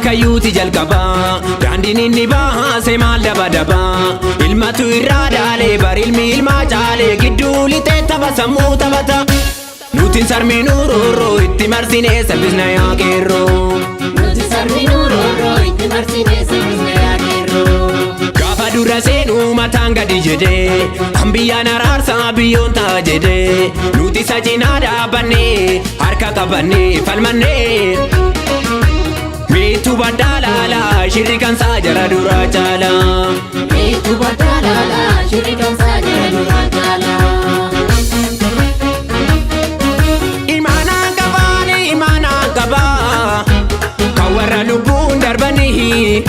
akayyuuti jalqaba daandiin inni baase maal daba ilmatu irraa daalee bar ilmi ilmaa caalee gidduu lixee tapha sammuu taphata nutiin sarminuu roorroo itti marsinee sabbisna yaa qeerroo nutiin sarminuu roorroo itti marsinee sabbisna yaa qeerroo gaafa dura seenuu mataan gadi jedhee kan biyyaan araarsaa biyyoon ta'a jedhee nuti isa cinaa dhaabannee harka qabannee falmannee Mitu badalala shirri kan sajara dura chala Mitu badalala shirri kan sajara dura chala Imana kaba Kawarra lubbuun darbanihi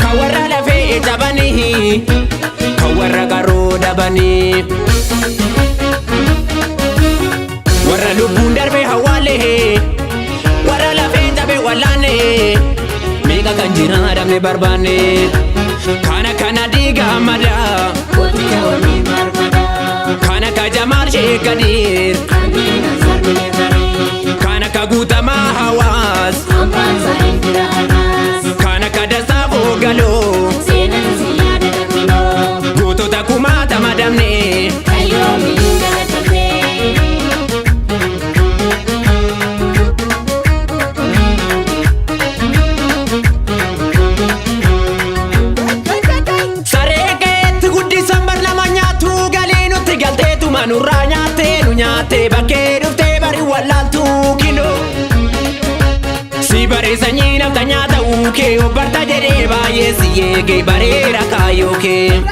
Kawarra lafee jabanihi Kawarra garoo dabanii Warra lubbuun darbe hawalehe Warra lafee jabe walane Mega kan jira damne barbane Kana diga mada Kotiya wani barbada Kana ka Jamal Sheikh Kadir Kandina sarbile bari Kana ka Gutama Hawas Ampansa indira anas Kana ka Dasafo Galo Sena ziyada damino Guto takumata madamne Kayomi ingatame Nurra nyaate bakkee dhuftee bari wallaaltu kilo Si bare sanyii namta nyaata uukee obbarta jedhee baay'ee si eegee bareera kaayyoo kee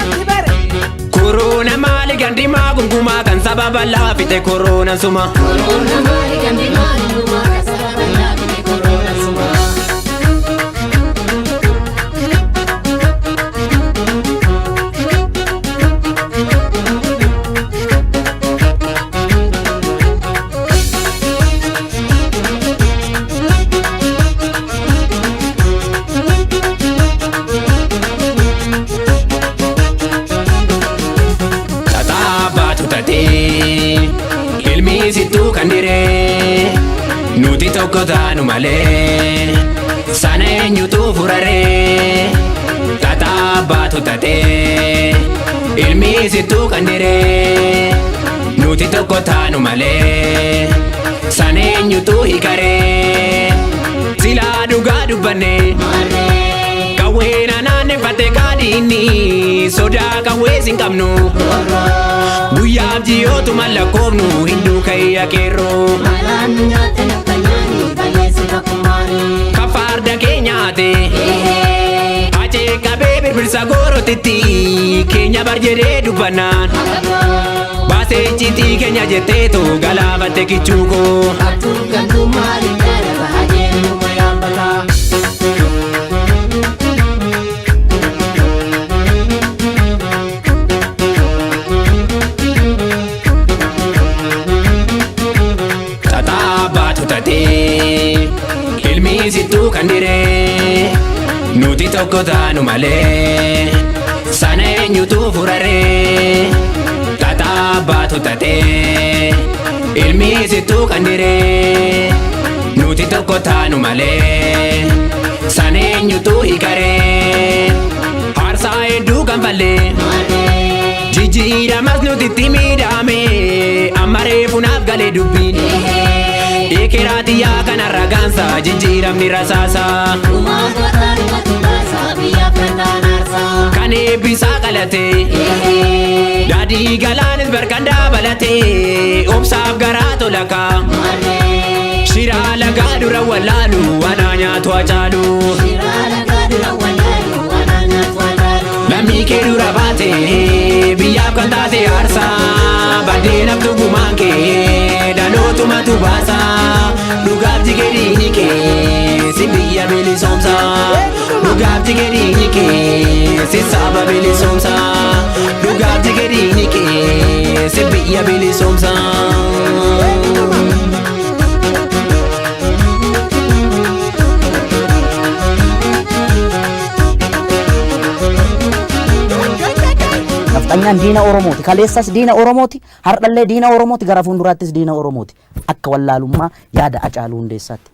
Korona maali gandimaa gungumaa kan sababa laafite korona suma Korona maali gandimaa gungumaa kan sababa laafite korona suma Ilmi situ kandire Nuti tokko taanu malee Sana eenyutu furare Tata baatu tate Ilmi situ kandire Nuti tokko taanu malee Sana eenyutu hikare Sila dhugaa dubbanne Kawweena naanneffate kaadini Sodaa kawwee sin qabnu Guyyaaf ji'ootu mallakoofnu hinduu kayya keerroo Malaan nyaate naftanyaani balleessi takkumaani Kafarda kee nyaate Hacee qabee birbirsa goorotitti Keenya barjedhee dubbannaan Baasee icciitii keenya jetteetu galaafatte kichuukoo Hattuu gantuu maali dhala bahajee numa yaambata Ilmi situ kandire Nuti tokko taanu malee Sana eenyutu furare Tata baatu tate Ilmi situ kandire Nuti tokko taanu malee Sana eenyutu hikare Harsaa hedduu kan falle Jijjiiramas nutitti miidhame Amma reefunaaf galee dubbiin Eekeraatiyaa kana ragaansa jijjiiramni rasaasa Kan eebbisaa qalate Daadhii galaanis barkan daabalate Obsaaf garaa tolaka Shiraa lagaa dura wallaalu Anaa nyaatu acaalu Lammii kee dura baate Biyyaaf kan taate aarsaa Baddee naftu gumaan kee Dhalootumatu baasa Dhugaaf jigedhiini kee Si biyya bilisoomsa Dhugaaf jigedhiini kee Si saba bilisoomsa Dhugaaf jigedhiini kee Si biyya bilisoomsa Nafxanyaan diina Oromooti. Kaleessas diina Oromooti. Hardhallee diina Oromooti. Gara fuulduraattis diina Oromooti. Akka wallaalummaa yaada Hacaaluu Hundeessaatti.